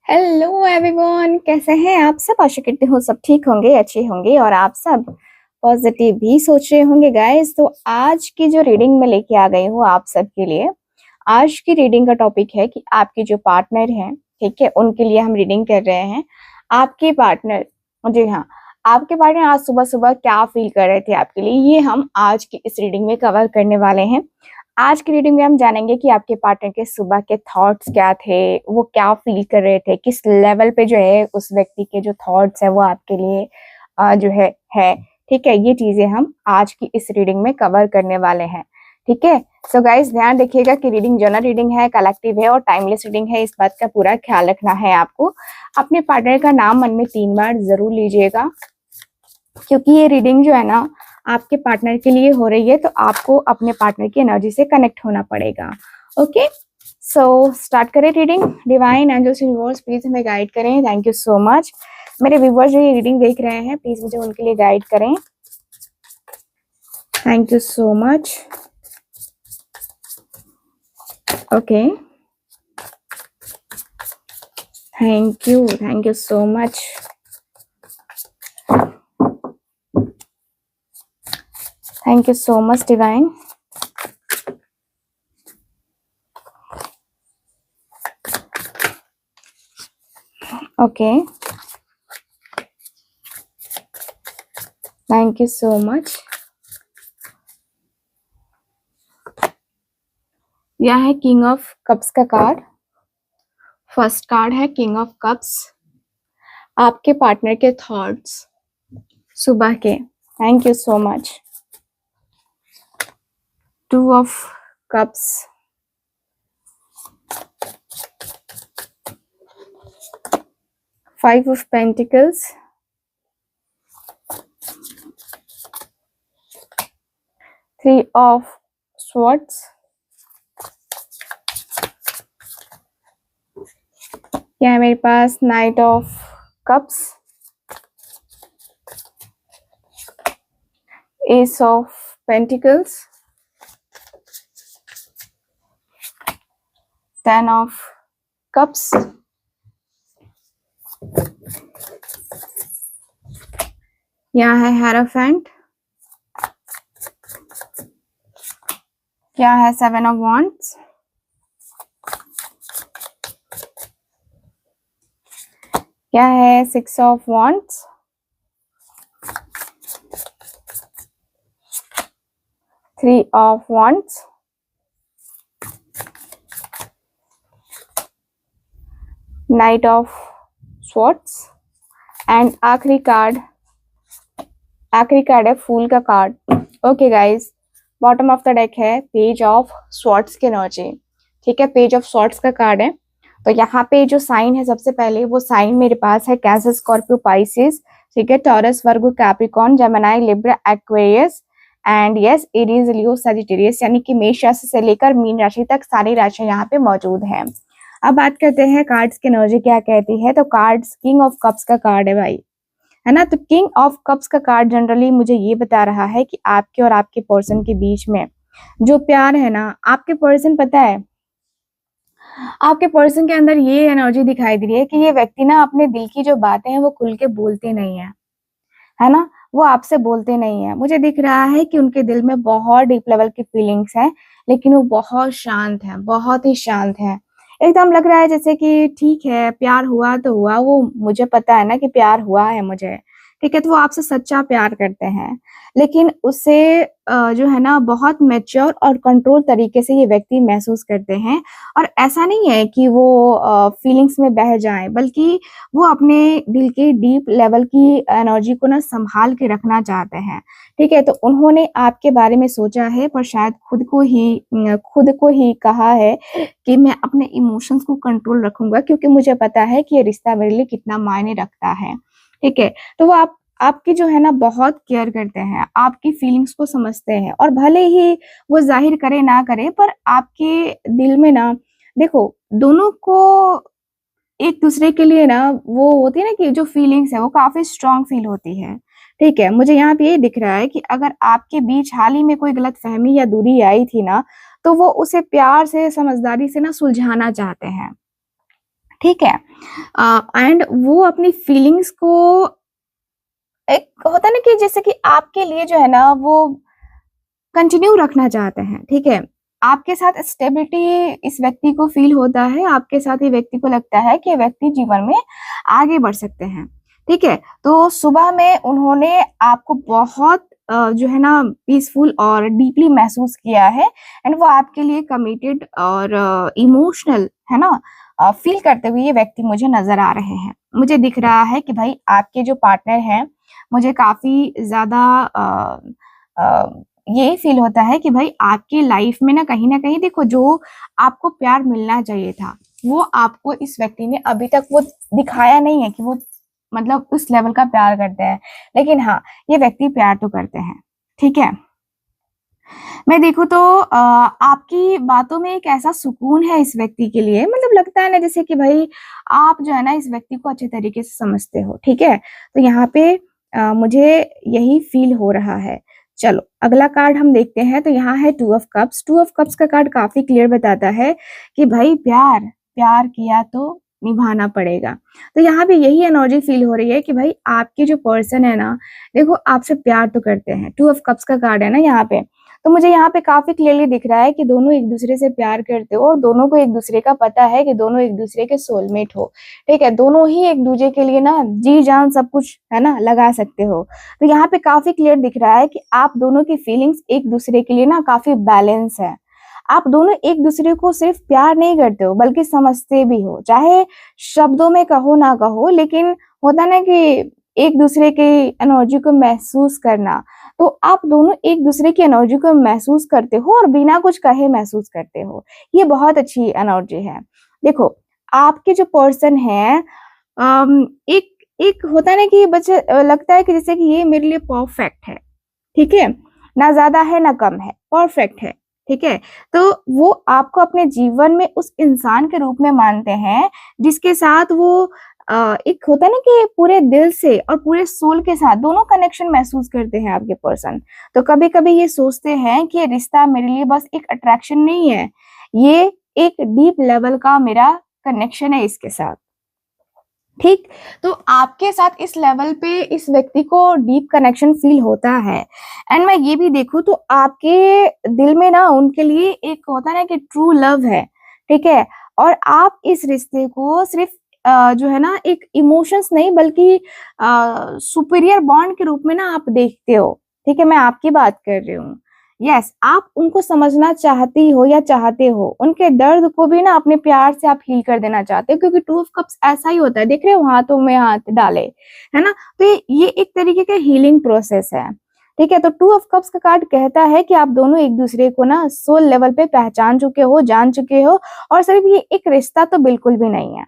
Hello everyone, कैसे हैं आप सब। आशा करती हूँ सब ठीक होंगे, अच्छे होंगे और आप सब पॉजिटिव भी सोच रहे होंगे गाइस। तो आज की जो रीडिंग मैं लेके आ गई हूँ आप सब के लिए, आज की रीडिंग का टॉपिक है कि आपके जो पार्टनर हैं, ठीक है, उनके लिए हम रीडिंग कर रहे हैं। आपके पार्टनर, जी हाँ, आपके पार्टनर आज सुबह सुबह क्या फील कर रहे थे आपके लिए, ये हम आज की इस रीडिंग में कवर करने वाले हैं। आज की रीडिंग में हम जानेंगे कि आपके पार्टनर के सुबह के थॉट्स क्या थे, वो क्या फील कर रहे थे, किस लेवल पे जो है उस व्यक्ति के जो थॉट्स है वो आपके लिए जो है ठीक है। ये चीजें हम आज की इस रीडिंग में कवर करने वाले हैं, ठीक है। सो गाइस ध्यान रखिएगा कि रीडिंग जनरल रीडिंग है, कलेक्टिव है और टाइमलेस रीडिंग है, इस बात का पूरा ख्याल रखना है आपको। अपने पार्टनर का नाम मन में 3 बार जरूर लीजिएगा, क्योंकि ये रीडिंग जो है ना आपके पार्टनर के लिए हो रही है, तो आपको अपने पार्टनर की एनर्जी से कनेक्ट होना पड़ेगा। ओके, सो स्टार्ट करें reading. Divine angels universe please हमें गाइड करें। Thank you so much. मेरे व्यूवर्स जो ये रीडिंग देख रहे हैं प्लीज मुझे उनके लिए गाइड करें। Thank you so much. Okay, thank you so much. Thank you so much divine. Okay, thank you so much. यह है किंग ऑफ कप्स का कार्ड। फर्स्ट कार्ड है किंग ऑफ कप्स, आपके पार्टनर के थॉट्स सुबह के। Thank you so much. 2 of cups, 5 of pentacles, 3 of swords, यहाँ है मेरे पास knight of cups, ace of pentacles, 10 of cups, यहाँ है हेरोफेंट, क्या है 7 ऑफ वॉन्ड्स, क्या है 6 of wands, 3 of wands, night of swords and आखिरी कार्ड है फूल का card. Okay guys, bottom of the deck है पेज ऑफ स्वॉर्ड्स की एनर्जी, ठीक है। पेज ऑफ स्वॉर्ड्स का कार्ड है। तो यहाँ पे जो साइन है सबसे पहले वो साइन मेरे पास है कैंसर, स्कॉर्पियो, पाइसेस, ठीक है, taurus, Virgo, Capricorn, Gemini, Libra, Aquarius and yes Aries, Leo, Sagittarius, यानी कि मेष राशि से लेकर मीन राशि तक सारी राशियां यहाँ पे मौजूद हैं। अब बात करते हैं कार्ड्स की एनर्जी क्या कहती है। तो कार्ड्स किंग ऑफ कप्स का कार्ड है भाई, है ना। तो किंग ऑफ कप्स का कार्ड जनरली मुझे ये बता रहा है कि आपके और आपके पर्सन के बीच में जो प्यार है ना, आपके पर्सन, पता है आपके पर्सन के अंदर ये एनर्जी दिखाई दे रही है कि ये व्यक्ति ना अपने दिल की जो बातें हैं वो खुल के बोलते नहीं है ना, वो आपसे बोलते नहीं है। मुझे दिख रहा है कि उनके दिल में बहुत डीप लेवल की फीलिंग्स हैं, लेकिन वो बहुत शांत है, बहुत ही शांत है। एकदम लग रहा है जैसे कि ठीक है, प्यार हुआ तो हुआ, वो मुझे पता है ना कि प्यार हुआ है मुझे, ठीक है। तो वो आपसे सच्चा प्यार करते हैं, लेकिन उसे जो है ना बहुत मैच्योर और कंट्रोल तरीके से ये व्यक्ति महसूस करते हैं। और ऐसा नहीं है कि वो फीलिंग्स में बह जाएं, बल्कि वो अपने दिल के डीप लेवल की एनर्जी को ना संभाल के रखना चाहते हैं, ठीक है। तो उन्होंने आपके बारे में सोचा है, पर शायद खुद को ही कहा है कि मैं अपने इमोशंस को कंट्रोल रखूंगा, क्योंकि मुझे पता है कि ये रिश्ता मेरे लिए कितना मायने रखता है, ठीक है। तो वो आपकी जो है ना बहुत केयर करते हैं, आपकी फीलिंग्स को समझते हैं, और भले ही वो जाहिर करे ना करे, पर आपके दिल में ना, देखो, दोनों को एक दूसरे के लिए ना वो होती है ना कि जो फीलिंग्स है वो काफी स्ट्रांग फील होती है, ठीक है। मुझे यहाँ पे ये दिख रहा है कि अगर आपके बीच हाल ही में कोई गलत फहमी या दूरी आई थी ना, तो वो उसे प्यार से, समझदारी से ना सुलझाना चाहते हैं, ठीक है। एंड वो अपनी फीलिंग्स को, एक होता है ना कि जैसे कि आपके लिए जो है ना वो कंटिन्यू रखना चाहते हैं, ठीक है। आपके साथ स्टेबिलिटी इस व्यक्ति को फील होता है, आपके साथ ही व्यक्ति को लगता है कि व्यक्ति जीवन में आगे बढ़ सकते हैं, ठीक है। तो सुबह में उन्होंने आपको बहुत जो है ना पीसफुल और डीपली महसूस किया है, एंड वो आपके लिए कमिटेड और इमोशनल है ना फील करते हुए ये व्यक्ति मुझे नजर आ रहे हैं। मुझे दिख रहा है कि भाई आपके जो पार्टनर हैं, मुझे काफी ज्यादा ये फील होता है कि भाई आपकी लाइफ में ना कहीं देखो, जो आपको प्यार मिलना चाहिए था वो आपको इस व्यक्ति ने अभी तक वो दिखाया नहीं है कि वो मतलब उस लेवल का प्यार करते हैं। लेकिन हाँ, ये व्यक्ति प्यार तो करते हैं, ठीक है। मैं देखूँ तो आपकी बातों में एक ऐसा सुकून है इस व्यक्ति के लिए, मतलब लगता है ना जैसे कि भाई आप जो है ना इस व्यक्ति को अच्छे तरीके से समझते हो, ठीक है। तो यहाँ पे मुझे यही फील हो रहा है। चलो अगला कार्ड हम देखते हैं। तो यहाँ है 2 ऑफ कप्स। 2 ऑफ कप्स का कार्ड काफी क्लियर बताता है कि भाई प्यार प्यार किया तो निभाना पड़ेगा। तो यहाँ पे यही एनर्जी फील हो रही है कि भाई आपके जो पर्सन है ना, देखो आपसे प्यार तो करते हैं। 2 ऑफ कप्स का कार्ड है ना यहाँ पे। तो मुझे यहाँ पे काफी क्लियरली दिख रहा है कि दोनों एक दूसरे से प्यार करते हो और दोनों को एक दूसरे का पता है कि दोनों एक दूसरे के सोलमेट हो, ठीक है। दोनों ही एक दूसरे के लिए ना जी जान सब कुछ है ना लगा सकते हो। तो यहाँ पे काफी क्लियर दिख रहा है कि आप दोनों की फीलिंग्स एक दूसरे के लिए ना काफी बैलेंस है। आप दोनों एक दूसरे को सिर्फ प्यार नहीं करते हो बल्कि समझते भी हो, चाहे शब्दों में कहो ना कहो, लेकिन होता ना कि एक दूसरे की एनर्जी को महसूस करना। तो आप दोनों एक दूसरे की एनर्जी को महसूस करते हो और बिना कुछ कहे महसूस करते हो। ये बहुत अच्छी एनर्जी है। देखो आपके जो पर्सन है, एक एक होता है ना कि बच्चे लगता है कि जैसे कि ये मेरे लिए परफेक्ट है, ठीक है। ना ज्यादा है ना कम है, परफेक्ट है, ठीक है। तो वो आपको अपने जीवन में उस इंसान के रूप में मानते हैं जिसके साथ वो एक होता है ना कि पूरे दिल से और पूरे सोल के साथ दोनों कनेक्शन महसूस करते हैं आपके पर्सन। तो कभी कभी ये सोचते हैं कि ये रिश्ता मेरे लिए बस एक अट्रैक्शन नहीं है, ये एक डीप लेवल का मेरा कनेक्शन है इसके साथ, ठीक। तो आपके साथ इस लेवल पे इस व्यक्ति को डीप कनेक्शन फील होता है। एंड मैं ये भी देखूं तो आपके दिल में ना उनके लिए एक होता है ना कि ट्रू लव है, ठीक है। और आप इस रिश्ते को सिर्फ जो है ना एक इमोशंस नहीं बल्कि सुपीरियर बॉन्ड के रूप में ना आप देखते हो, ठीक है। मैं आपकी बात कर रही हूँ। यस, आप उनको समझना चाहती हो या चाहते हो, उनके दर्द को भी ना अपने प्यार से आप हील कर देना चाहते हो, क्योंकि 2 ऑफ कप्स ऐसा ही होता है, देख रहे हो हाथों में हाथ डाले, है ना। तो ये एक तरीके का हीलिंग प्रोसेस है, ठीक है। तो 2 ऑफ कप्स का कार्ड कहता है कि आप दोनों एक दूसरे को ना सोल लेवल पे पहचान चुके हो, जान चुके हो, और सिर्फ ये एक रिश्ता तो बिल्कुल भी नहीं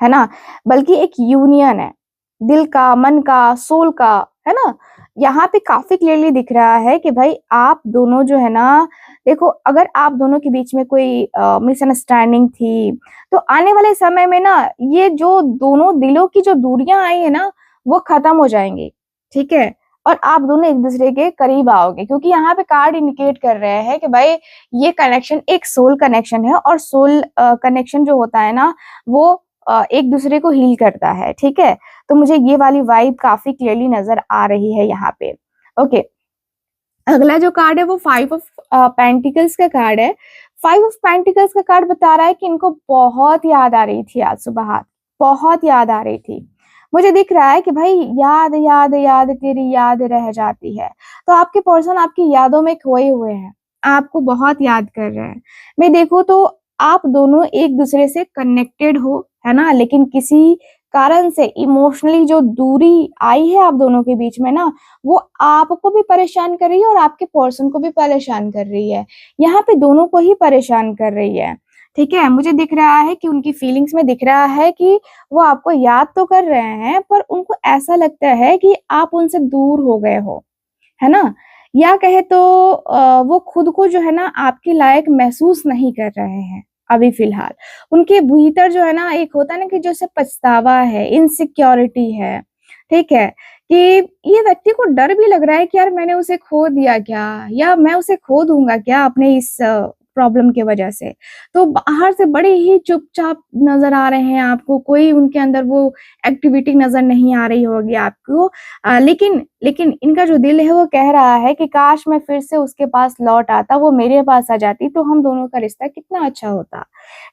है ना, बल्कि एक यूनियन है, दिल का, मन का, सोल का, है ना। यहाँ पे काफी क्लियरली दिख रहा है कि भाई आप दोनों जो है ना, देखो अगर आप दोनों के बीच में कोई मिसअंडरस्टैंडिंग थी तो आने वाले समय में ना ये जो दोनों दिलों की जो दूरियां आई है ना वो खत्म हो जाएंगी, ठीक है। और आप दोनों एक दूसरे के करीब आओगे, क्योंकि यहाँ पे कार्ड इंडिकेट कर रहे हैं कि भाई ये कनेक्शन एक सोल कनेक्शन है, और सोल कनेक्शन जो होता है ना वो एक दूसरे को हील करता है, ठीक है। तो मुझे ये वाली वाइब काफी क्लियरली नजर आ रही है यहाँ पे। ओके, अगला जो कार्ड है वो 5 ऑफ पेंटिकल्स का कार्ड है। 5 ऑफ पेंटिकल्स का कार्ड बता रहा है कि इनको बहुत याद आ रही थी आज सुबह, बहुत याद आ रही थी। मुझे दिख रहा है कि भाई याद याद याद तेरी याद रह जाती है। तो आपके पर्सन आपकी यादों में खोए हुए हैं, आपको बहुत याद कर रहे हैं। मैं देखूं तो आप दोनों एक दूसरे से कनेक्टेड हो, है ना, लेकिन किसी कारण से इमोशनली जो दूरी आई है आप दोनों के बीच में ना, वो आपको भी परेशान कर रही है और आपके पर्सन को भी परेशान कर रही है। यहाँ पे दोनों को ही परेशान कर रही है, ठीक है। मुझे दिख रहा है कि उनकी फीलिंग्स में दिख रहा है कि वो आपको याद तो कर रहे हैं पर उनको ऐसा लगता है कि आप उनसे दूर हो गए हो, है ना। या कहे तो वो खुद को जो है ना आपके लायक महसूस नहीं कर रहे हैं अभी फिलहाल। उनके भीतर जो है ना एक होता है ना कि जैसे पछतावा है, इनसिक्योरिटी है, ठीक है। कि ये व्यक्ति को डर भी लग रहा है कि यार मैंने उसे खो दिया क्या, या मैं उसे खो दूंगा क्या अपने इस प्रॉब्लम की वजह से। तो बाहर से बड़े ही चुपचाप नजर आ रहे हैं आपको, कोई उनके अंदर वो एक्टिविटी नजर नहीं आ रही होगी आपको। लेकिन लेकिन इनका जो दिल है वो कह रहा है कि काश मैं फिर से उसके पास लौट आता, वो मेरे पास आ जाती तो हम दोनों का रिश्ता कितना अच्छा होता।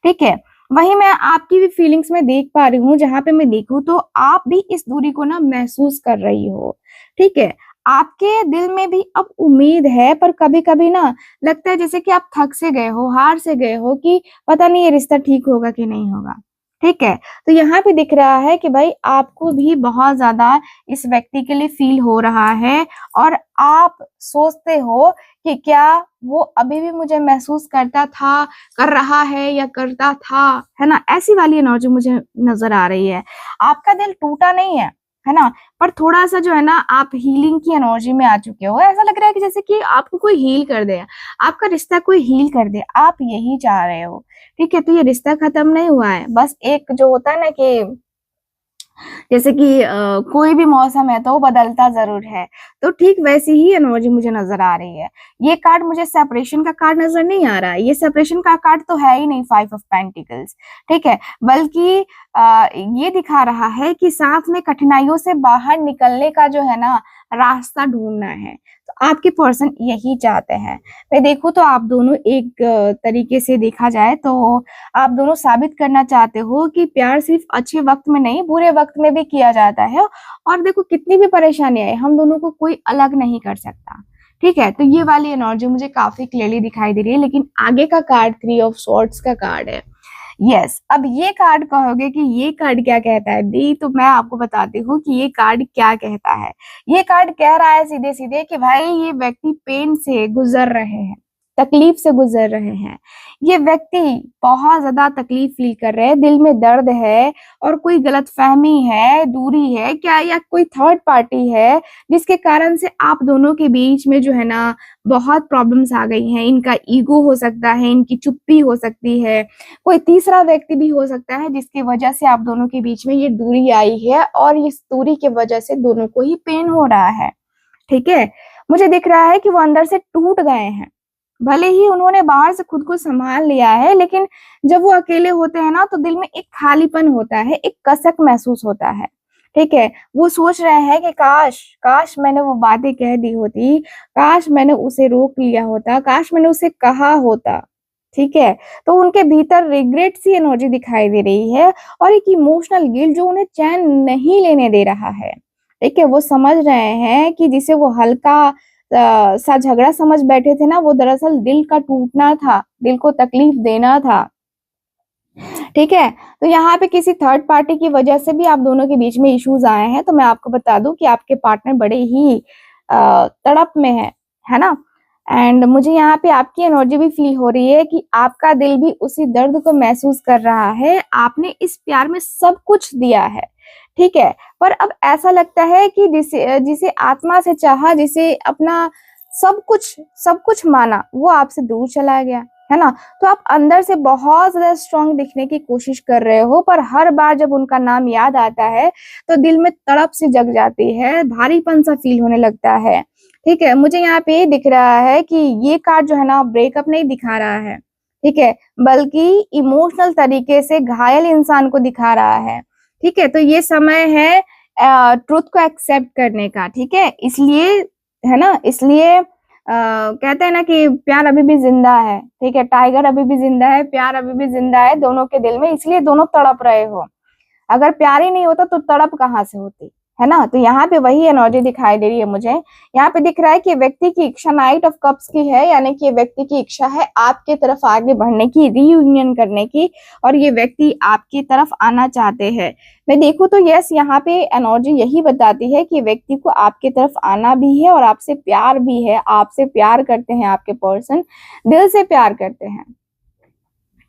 ठीक है, वहीं मैं आपकी भी फीलिंग्स में देख पा रही हूँ, जहां पे मैं देखूं तो आप भी इस दूरी को ना महसूस कर रही हो। ठीक है, आपके दिल में भी अब उम्मीद है, पर कभी कभी ना लगता है जैसे कि आप थक से गए हो, हार से गए हो कि पता नहीं ये रिश्ता ठीक होगा कि नहीं होगा। ठीक है, तो यहाँ पे दिख रहा है कि भाई आपको भी बहुत ज्यादा इस व्यक्ति के लिए फील हो रहा है, और आप सोचते हो कि क्या वो अभी भी मुझे महसूस करता था, कर रहा है या करता था, है ना। ऐसी वाली एनर्जी मुझे नजर आ रही है। आपका दिल टूटा नहीं है ना, पर थोड़ा सा जो है ना आप हीलिंग की एनर्जी में आ चुके हो। ऐसा लग रहा है कि जैसे कि आपको कोई हील कर दे, आपका रिश्ता कोई हील कर दे, आप यही चाह रहे हो। ठीक है, तो ये रिश्ता खत्म नहीं हुआ है, बस एक जो होता है ना कि जैसे कि कोई भी मौसम है तो वो बदलता जरूर है, तो ठीक वैसी ही एनर्जी मुझे नजर आ रही है। ये कार्ड मुझे सेपरेशन का कार्ड नजर नहीं आ रहा है, ये सेपरेशन का कार्ड तो है ही नहीं, 5 ऑफ पेंटिकल्स। ठीक है, बल्कि ये दिखा रहा है कि साथ में कठिनाइयों से बाहर निकलने का जो है ना रास्ता ढूंढना है। तो आपके पर्सन यही चाहते हैं। मैं देखूं तो आप दोनों एक तरीके से देखा जाए तो आप दोनों साबित करना चाहते हो कि प्यार सिर्फ अच्छे वक्त में नहीं, बुरे वक्त में भी किया जाता है। और देखो कितनी भी परेशानी आए, हम दोनों को कोई अलग नहीं कर सकता। ठीक है, तो ये वाली एनर्जी मुझे काफी क्लियरली दिखाई दे रही है। लेकिन आगे का कार्ड 3 ऑफ स्वॉर्ड्स का कार्ड है। यस, अब ये कार्ड कहोगे कि ये कार्ड क्या कहता है दी, तो मैं आपको बताती हूँ कि ये कार्ड क्या कहता है। ये कार्ड कह रहा है सीधे सीधे कि भाई ये व्यक्ति पेन से गुजर रहे हैं, तकलीफ से गुजर रहे हैं। ये व्यक्ति बहुत ज्यादा तकलीफ फील कर रहे हैं, दिल में दर्द है, और कोई गलतफहमी है, दूरी है क्या, या कोई थर्ड पार्टी है जिसके कारण से आप दोनों के बीच में जो है ना बहुत प्रॉब्लम्स आ गई हैं। इनका ईगो हो सकता है, इनकी चुप्पी हो सकती है, कोई तीसरा व्यक्ति भी हो सकता है जिसकी वजह से आप दोनों के बीच में ये दूरी आई है, और इस दूरी की वजह से दोनों को ही पेन हो रहा है। ठीक है, मुझे दिख रहा है कि वो अंदर से टूट गए हैं। भले ही उन्होंने बाहर से खुद को संभाल लिया है, लेकिन जब वो अकेले होते हैं ना तो दिल में एक खालीपन होता है, एक कसक महसूस होता है। ठीक है, वो सोच रहे हैं कि काश काश मैंने वो बातें कह दी होती, काश मैंने उसे रोक लिया होता, काश मैंने उसे कहा होता। ठीक है, तो उनके भीतर रिग्रेट सी एनर्जी दिखाई दे रही है, और एक इमोशनल गिल्ट जो उन्हें चैन नहीं लेने दे रहा है। ठीक है, वो समझ रहे हैं कि जिसे वो हल्का सा झगड़ा समझ बैठे थे ना, वो दरअसल दिल का टूटना था, दिल को तकलीफ देना था। ठीक है, तो यहाँ पे किसी थर्ड पार्टी की वजह से भी आप दोनों के बीच में इश्यूज आए हैं। तो मैं आपको बता दूं कि आपके पार्टनर बड़े ही तड़प में है ना। एंड मुझे यहाँ पे आपकी एनर्जी भी फील हो रही है कि आपका दिल भी उसी दर्द को महसूस कर रहा है। आपने इस प्यार में सब कुछ दिया है, ठीक है, पर अब ऐसा लगता है कि जिसे जिसे आत्मा से चाहा, जिसे अपना सब कुछ माना, वो आपसे दूर चला गया, है ना। तो आप अंदर से बहुत ज्यादा स्ट्रांग दिखने की कोशिश कर रहे हो, पर हर बार जब उनका नाम याद आता है तो दिल में तड़प सी जग जाती है, भारीपन सा फील होने लगता है। ठीक है, मुझे यहाँ पे ये दिख रहा है कि ये कार्ड जो है ना ब्रेकअप नहीं दिखा रहा है, ठीक है, बल्कि इमोशनल तरीके से घायल इंसान को दिखा रहा है। ठीक है, तो ये समय है ट्रुथ को एक्सेप्ट करने का। ठीक है, इसलिए है ना, इसलिए कहते हैं ना कि प्यार अभी भी जिंदा है। ठीक है, टाइगर अभी भी जिंदा है, प्यार अभी भी जिंदा है दोनों के दिल में, इसलिए दोनों तड़प रहे हो। अगर प्यार ही नहीं होता तो तड़प कहाँ से होती, है ना। तो यहाँ पे वही एनर्जी दिखाई दे रही है मुझे। यहाँ पे दिख रहा है कि व्यक्ति की इच्छा नाइट ऑफ कप्स की है, यानी कि व्यक्ति की इच्छा है आपके तरफ आगे बढ़ने की, रीयूनियन करने की, और ये व्यक्ति आपकी तरफ आना चाहते हैं। मैं देखूं तो यस, यहाँ पे एनर्जी यही बताती है कि व्यक्ति को आपके तरफ आना भी है और आपसे प्यार भी है, आपसे प्यार करते हैं, आपके पर्सन दिल से प्यार करते हैं।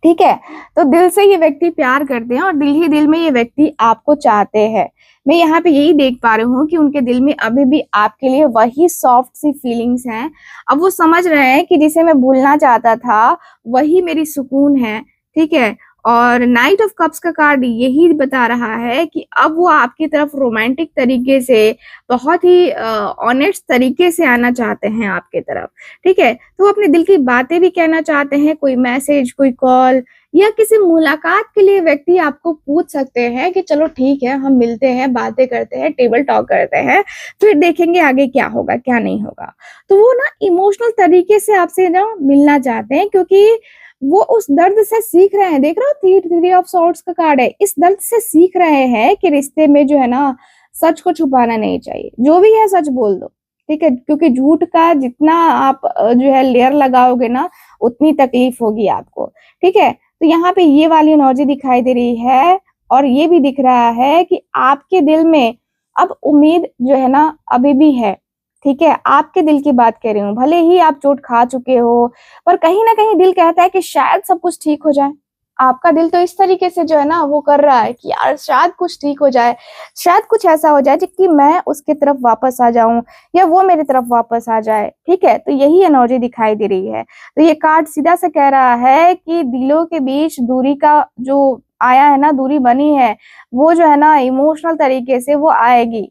ठीक है, तो दिल से ये व्यक्ति प्यार करते हैं और दिल ही दिल में ये व्यक्ति आपको चाहते हैं। मैं यहाँ पे यही देख पा रही हूँ कि उनके दिल में अभी भी आपके लिए वही सॉफ्ट सी फीलिंग्स हैं। अब वो समझ रहे हैं कि जिसे मैं भूलना चाहता था वही मेरी सुकून है। ठीक है, और नाइट ऑफ कप्स का कार्ड यही बता रहा है कि अब वो आपकी तरफ रोमांटिक तरीके से, बहुत ही ऑनेस्ट तरीके से आना चाहते हैं आपके तरफ। ठीक है, तो वो अपने दिल की बातें भी कहना चाहते हैं। कोई मैसेज, कोई कॉल या किसी मुलाकात के लिए व्यक्ति आपको पूछ सकते हैं कि चलो ठीक है, हम मिलते हैं, बातें करते हैं, टेबल टॉक करते हैं, फिर देखेंगे आगे क्या होगा क्या नहीं होगा। तो वो ना इमोशनल तरीके से आपसे ना मिलना चाहते हैं, क्योंकि वो उस दर्द से सीख रहे हैं। देख रहे हो, थ्री ऑफ सॉर्ड्स का कार्ड है। इस दर्द से सीख रहे हैं कि रिश्ते में जो है ना, सच को छुपाना नहीं चाहिए, जो भी है सच बोल दो। ठीक है, क्योंकि झूठ का जितना आप जो है लेयर लगाओगे ना, उतनी तकलीफ होगी आपको। ठीक है, तो यहाँ पे ये वाली एनर्जी दिखाई दे रही है, और ये भी दिख रहा है कि आपके दिल में अब उम्मीद जो है ना अभी भी है। ठीक है, आपके दिल की बात कह रही हूँ, भले ही आप चोट खा चुके हो, पर कहीं ना कहीं दिल कहता है कि शायद सब कुछ ठीक हो जाए। आपका दिल तो इस तरीके से जो है ना वो कर रहा है कि यार शायद कुछ ठीक हो जाए, शायद कुछ ऐसा हो जाए कि मैं उसके तरफ वापस आ जाऊं, या वो मेरी तरफ वापस आ जाए। ठीक है, तो यही एनर्जी दिखाई दे रही है। तो ये कार्ड सीधा से कह रहा है कि दिलों के बीच दूरी का जो आया है ना, दूरी बनी है, वो जो है ना इमोशनल तरीके से वो आएगी,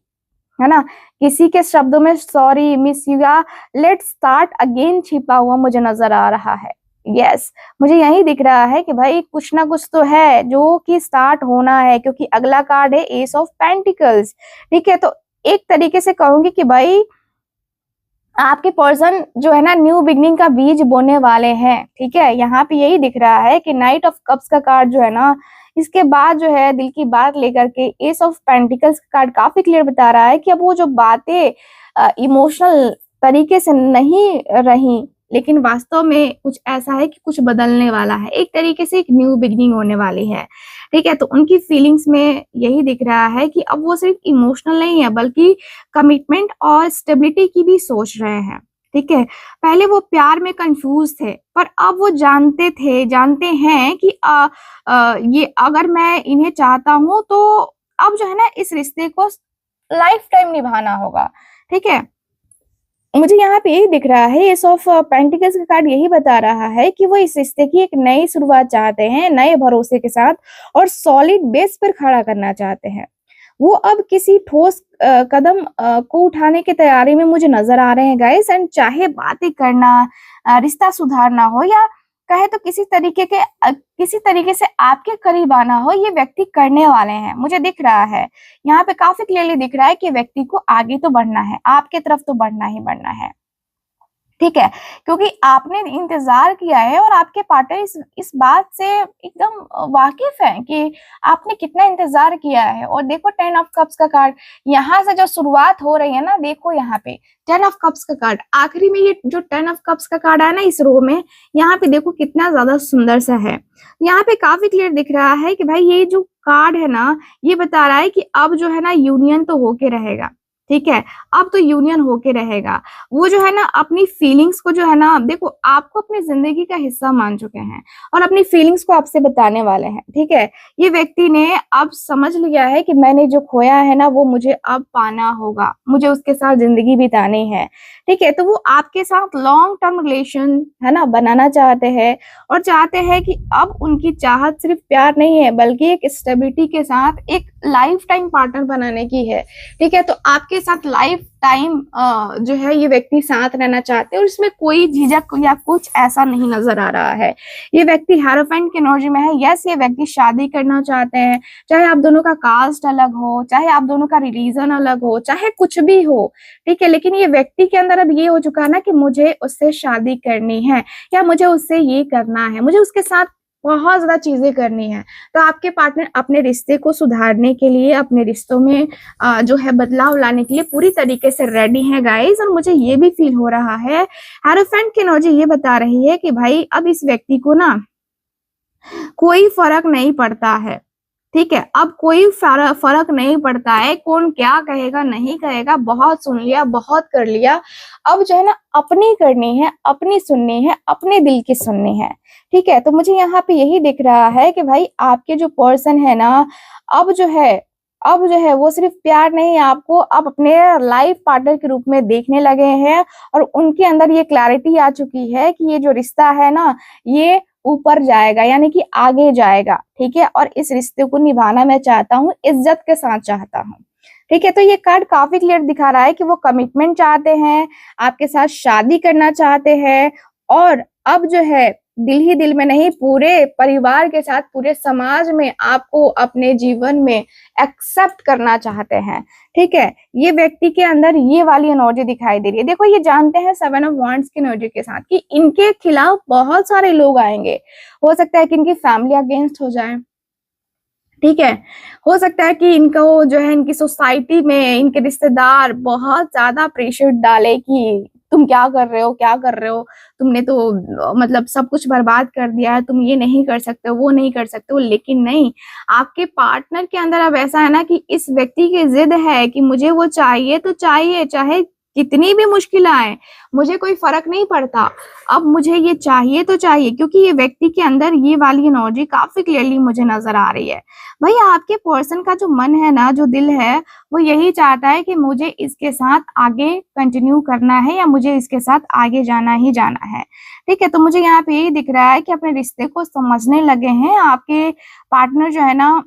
है ना। किसी के शब्दों में सॉरी, मिस यू या लेट्स स्टार्ट अगेन छिपा हुआ मुझे नजर आ रहा है। यस, मुझे यही दिख रहा है कि भाई कुछ ना कुछ तो है जो कि स्टार्ट होना है, क्योंकि अगला कार्ड है एस ऑफ पेंटिकल्स। ठीक है, तो एक तरीके से कहूंगी कि भाई आपके पर्सन जो है ना न्यू बिगनिंग का बीज बोने वाले हैं। ठीक है, यहाँ पे यही दिख रहा है कि नाइट ऑफ कप्स का कार्ड जो है ना, इसके बाद जो है दिल की बात लेकर के एस ऑफ पेंटिकल्स का कार्ड काफी क्लियर बता रहा है कि अब वो जो बातें इमोशनल तरीके से नहीं रही, लेकिन वास्तव में कुछ ऐसा है कि कुछ बदलने वाला है, एक तरीके से एक न्यू बिगनिंग होने वाली है। ठीक है, तो उनकी फीलिंग्स में यही दिख रहा है कि अब वो सिर्फ इमोशनल नहीं है, बल्कि कमिटमेंट और स्टेबिलिटी की भी सोच रहे हैं। ठीक है, पहले वो प्यार में कंफ्यूज थे, पर अब वो जानते हैं कि ये अगर मैं इन्हें चाहता हूं तो अब जो है ना इस रिश्ते को लाइफ टाइम निभाना होगा। ठीक है, मुझे यहाँ पे यही दिख रहा है, एस ऑफ पेंटिकल्स का कार्ड यही बता रहा है कि वो इस रिश्ते की एक नई शुरुआत चाहते हैं, नए भरोसे के साथ, और सॉलिड बेस पर खड़ा करना चाहते हैं। वो अब किसी ठोस कदम को उठाने की तैयारी में मुझे नजर आ रहे हैं गाइस। एंड चाहे बातें करना, रिश्ता सुधारना हो, या कहे तो किसी तरीके से आपके करीब आना हो, ये व्यक्ति करने वाले हैं। मुझे दिख रहा है, यहाँ पे काफी क्लियरली दिख रहा है कि व्यक्ति को आगे तो बढ़ना है, आपके तरफ तो बढ़ना ही बढ़ना है। ठीक है, क्योंकि आपने इंतजार किया है और आपके पार्टनर इस बात से एकदम वाकिफ है कि आपने कितना इंतजार किया है। और देखो 10 ऑफ कप्स का कार्ड, यहाँ से जो शुरुआत हो रही है ना, देखो यहाँ पे 10 ऑफ कप्स का कार्ड आखिरी में, ये जो 10 ऑफ कप्स का कार्ड आया ना इस रो में, यहाँ पे देखो कितना ज्यादा सुंदर सा है। यहाँ पे काफी क्लियर दिख रहा है कि भाई ये जो कार्ड है ना, ये बता रहा है कि अब जो है ना यूनियन तो होके रहेगा। ठीक है, अब तो यूनियन होके रहेगा। वो जो है ना अपनी फीलिंग्स को जो है ना, देखो आपको अपनी जिंदगी का हिस्सा मान चुके हैं और अपनी फीलिंग्स को आपसे बताने वाले हैं। ठीक है, ये व्यक्ति ने अब समझ लिया है कि मैंने जो खोया है ना, वो मुझे अब पाना होगा, मुझे उसके साथ जिंदगी बितानी है। ठीक है, तो वो आपके साथ लॉन्ग टर्म रिलेशन है ना बनाना चाहते हैं, और चाहते हैं कि अब उनकी चाहत सिर्फ प्यार नहीं है, बल्कि एक स्टेबिलिटी के साथ एक लाइफ टाइम पार्टनर बनाने की है। ठीक है, तो आपके साथ लाइफ टाइम जो है ये व्यक्ति साथ रहना चाहते हैं, और इसमें कोई झिझक या कुछ ऐसा नहीं नजर आ रहा है। ये व्यक्ति हेरोफेंट की एनर्जी में है। यस, ये व्यक्ति शादी करना चाहते हैं, चाहे आप दोनों का कास्ट अलग हो, चाहे आप दोनों का रिलीजन अलग हो, चाहे कुछ भी हो। ठीक है, लेकिन ये व्यक्ति के अंदर अब ये हो चुका है ना कि मुझे उससे शादी करनी है, या मुझे उससे ये करना है, मुझे उसके साथ बहुत ज्यादा चीजें करनी है। तो आपके पार्टनर अपने रिश्ते को सुधारने के लिए, अपने रिश्तों में जो है बदलाव लाने के लिए पूरी तरीके से रेडी है गाइस। और मुझे ये भी फील हो रहा है, हेरोफेंट की एनर्जी ये बता रही है कि भाई अब इस व्यक्ति को ना कोई फर्क नहीं पड़ता है। ठीक है, अब कोई फर्क नहीं पड़ता है कौन क्या कहेगा नहीं कहेगा, बहुत सुन लिया, बहुत कर लिया। अब जो है ना अपनी करनी है, अपनी सुननी है, अपने दिल की सुननी है। ठीक है, तो मुझे यहाँ पे यही दिख रहा है कि भाई आपके जो पर्सन है ना, अब जो है वो सिर्फ प्यार नहीं, आपको अब अपने लाइफ पार्टनर के रूप में देखने लगे हैं, और उनके अंदर ये क्लैरिटी आ चुकी है कि ये जो रिश्ता है ना, ये ऊपर जाएगा, यानी कि आगे जाएगा, ठीक है। और इस रिश्ते को निभाना मैं चाहता हूँ, इज्जत के साथ चाहता हूँ, ठीक है। तो ये कार्ड काफी क्लियर दिखा रहा है कि वो कमिटमेंट चाहते हैं, आपके साथ शादी करना चाहते हैं, और अब जो है दिल ही दिल में नहीं, पूरे परिवार के साथ, पूरे समाज में आपको अपने जीवन में एक्सेप्ट करना चाहते हैं, ठीक है। ये व्यक्ति के अंदर ये वाली एनर्जी दिखाई दे रही है। देखो, ये जानते हैं 7 ऑफ वांड्स की एनर्जी के साथ कि इनके खिलाफ बहुत सारे लोग आएंगे। हो सकता है कि इनकी फैमिली अगेंस्ट हो जाए, ठीक है। हो सकता है कि इनको जो है इनकी सोसाइटी में इनके रिश्तेदार बहुत ज्यादा प्रेशर डाले कि तुम क्या कर रहे हो, क्या कर रहे हो, तुमने तो मतलब सब कुछ बर्बाद कर दिया है, तुम ये नहीं कर सकते हो, वो नहीं कर सकते हो। लेकिन नहीं, आपके पार्टनर के अंदर अब ऐसा है ना कि इस व्यक्ति की जिद है कि मुझे वो चाहिए तो चाहिए, चाहे कितनी भी मुश्किल आए, मुझे कोई फर्क नहीं पड़ता, अब मुझे ये चाहिए तो चाहिए। क्योंकि ये व्यक्ति के अंदर ये वाली एनर्जी काफी क्लियरली मुझे नजर आ रही है। भाई, आपके पर्सन का जो मन है ना, जो दिल है, वो यही चाहता है कि मुझे इसके साथ आगे कंटिन्यू करना है, या मुझे इसके साथ आगे जाना ही जाना है, ठीक है। तो मुझे यहाँ पे यही दिख रहा है कि अपने रिश्ते को समझने लगे हैं आपके पार्टनर, जो है ना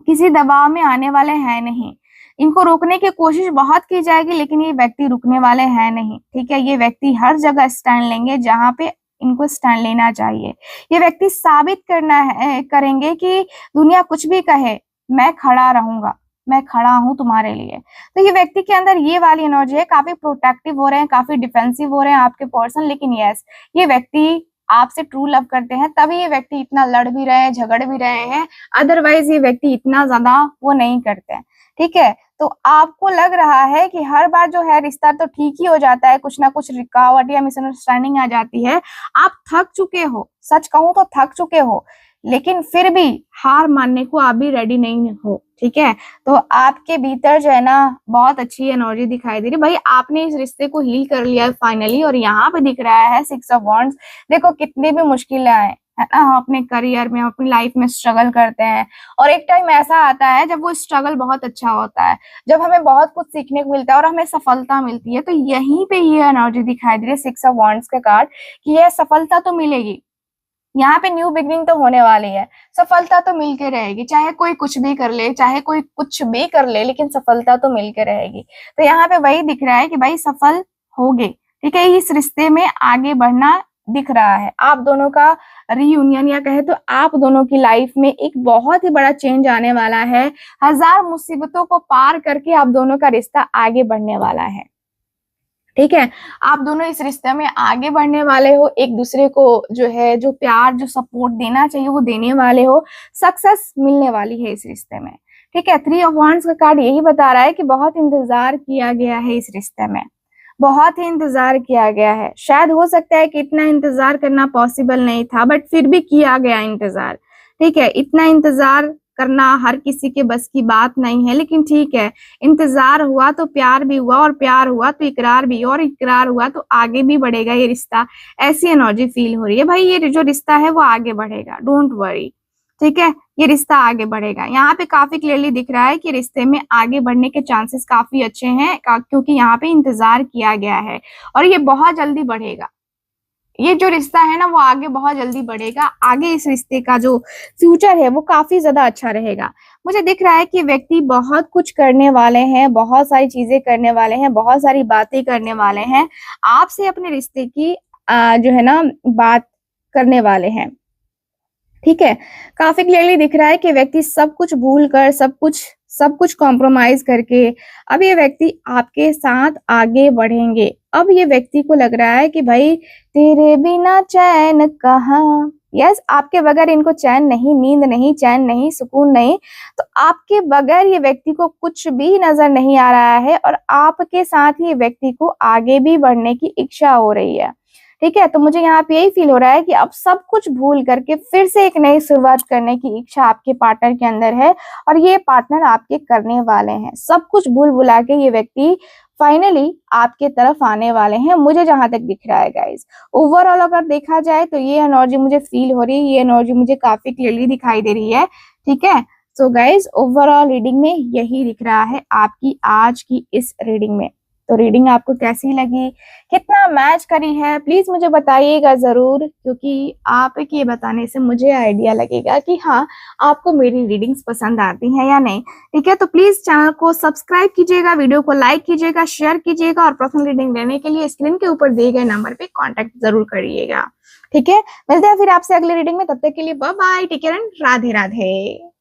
किसी दबाव में आने वाले हैं नहीं। इनको रोकने की कोशिश बहुत की जाएगी, लेकिन ये व्यक्ति रुकने वाले हैं नहीं, ठीक है। ये व्यक्ति हर जगह स्टैंड लेंगे जहां पे इनको स्टैंड लेना चाहिए। ये व्यक्ति साबित करेंगे कि दुनिया कुछ भी कहे, मैं खड़ा रहूंगा, मैं खड़ा हूं तुम्हारे लिए। तो ये व्यक्ति के अंदर ये वाली एनर्जी है, काफी प्रोटेक्टिव हो रहे हैं, काफी डिफेंसिव हो रहे हैं आपके पर्सन। लेकिन यस, ये व्यक्ति आपसे ट्रू लव करते हैं, तभी ये व्यक्ति इतना लड़ भी रहे हैं, झगड़ भी रहे हैं। अदरवाइज ये व्यक्ति इतना ज्यादा वो नहीं करते हैं, ठीक है। तो आपको लग रहा है कि हर बार जो है रिश्ता तो ठीक ही हो जाता है, कुछ ना कुछ रुकावट या मिसअंडरस्टैंडिंग आ जाती है। आप थक चुके हो, सच कहूं तो थक चुके हो, लेकिन फिर भी हार मानने को आप भी रेडी नहीं हो, ठीक है। तो आपके भीतर जो है ना बहुत अच्छी एनर्जी दिखाई दे रही है। भाई, आपने इस रिश्ते को हील कर लिया है फाइनली, और यहाँ पे दिख रहा है 6 ऑफ वांड्स। देखो, कितनी भी मुश्किलें आए है ना, हम अपने करियर में, अपनी लाइफ में स्ट्रगल करते हैं, और एक टाइम ऐसा आता है जब वो स्ट्रगल बहुत अच्छा होता है, जब हमें बहुत कुछ सीखने को मिलता है और हमें सफलता मिलती है। तो यहीं पे ये एनर्जी दिखाई दे रही है 6 ऑफ वांड्स का कार्ड, कि यह सफलता तो मिलेगी, यहाँ पे न्यू बिगनिंग तो होने वाली है, सफलता तो मिलके रहेगी, चाहे कोई कुछ भी कर ले, चाहे कोई कुछ भी कर ले, लेकिन सफलता तो मिलके रहेगी। तो यहाँ पे वही दिख रहा है कि भाई सफल होगे, ठीक है। इस रिश्ते में आगे बढ़ना दिख रहा है। आप दोनों का रीयूनियन, या कहे तो आप दोनों की लाइफ में एक बहुत ही बड़ा चेंज आने वाला है। 1000 मुसीबतों को पार करके आप दोनों का रिश्ता आगे बढ़ने वाला है, ठीक है। आप दोनों इस रिश्ते में आगे बढ़ने वाले हो, एक दूसरे को जो है, जो प्यार, जो सपोर्ट देना चाहिए वो देने वाले हो, सक्सेस मिलने वाली है इस रिश्ते में, ठीक है। 3 ऑफ वांड्स का कार्ड यही बता रहा है कि बहुत इंतजार किया गया है इस रिश्ते में, बहुत ही इंतजार किया गया है। शायद हो सकता है कि इतना इंतजार करना पॉसिबल नहीं था, बट फिर भी किया गया इंतजार, ठीक है। इतना इंतजार करना हर किसी के बस की बात नहीं है, लेकिन ठीक है, इंतजार हुआ तो प्यार भी हुआ, और प्यार हुआ तो इकरार भी, और इकरार हुआ तो आगे भी बढ़ेगा ये रिश्ता। ऐसी एनर्जी फील हो रही है। भाई, ये जो रिश्ता है वो आगे बढ़ेगा, डोंट वरी, ठीक है। ये रिश्ता आगे बढ़ेगा। यहाँ पे काफी क्लियरली दिख रहा है कि रिश्ते में आगे बढ़ने के चांसेस काफी अच्छे हैं, क्योंकि यहाँ पे इंतजार किया गया है, और ये बहुत जल्दी बढ़ेगा। ये जो रिश्ता है ना वो आगे बहुत जल्दी बढ़ेगा। आगे इस रिश्ते का जो फ्यूचर है वो काफी ज्यादा अच्छा रहेगा। मुझे दिख रहा है कि व्यक्ति बहुत कुछ करने वाले हैं, बहुत सारी चीजें करने वाले हैं, बहुत सारी बातें करने वाले हैं, आपसे अपने रिश्ते की जो है ना बात करने वाले हैं, ठीक है। काफी क्लियरली दिख रहा है कि व्यक्ति सब कुछ भूल कर, सब कुछ कॉम्प्रोमाइज करके अब ये व्यक्ति आपके साथ आगे बढ़ेंगे। अब ये व्यक्ति को लग रहा है कि भाई तेरे बिना चैन कहाँ, यस, आपके बगैर इनको चैन नहीं, नींद नहीं, चैन नहीं, सुकून नहीं। तो आपके बगैर ये व्यक्ति को कुछ भी नजर नहीं आ रहा है, और आपके साथ ही व्यक्ति को आगे भी बढ़ने की इच्छा हो रही है, ठीक है। तो मुझे यहाँ पे यही फील हो रहा है कि अब सब कुछ भूल करके फिर से एक नई शुरुआत करने की इच्छा आपके पार्टनर के अंदर है, और ये पार्टनर आपके करने वाले हैं। सब कुछ भूल भुला के ये व्यक्ति फाइनली आपके तरफ आने वाले हैं, मुझे जहां तक दिख रहा है गाइज। ओवरऑल अगर देखा जाए तो ये एनर्जी मुझे फील हो रही है, ये एनर्जी मुझे काफी क्लियरली दिखाई दे रही है, ठीक है। सो गाइज, ओवरऑल रीडिंग में यही दिख रहा है आपकी आज की इस रीडिंग में। तो रीडिंग आपको कैसी लगी, कितना मैच करी है, प्लीज मुझे बताइएगा जरूर, क्योंकि आप ये बताने से मुझे आइडिया लगेगा कि हाँ आपको मेरी रीडिंग्स पसंद आती हैं या नहीं। ठीक है, तो प्लीज चैनल को सब्सक्राइब कीजिएगा, वीडियो को लाइक कीजिएगा, शेयर कीजिएगा और पर्सनल रीडिंग लेने के लिए स्क्रीन के ऊपर दिए गए नंबर पे कांटेक्ट जरूर करिएगा। ठीक है, मिलते हैं फिर आपसे अगली रीडिंग में, तब तक के लिए bye bye, take care and Radhe Radhe.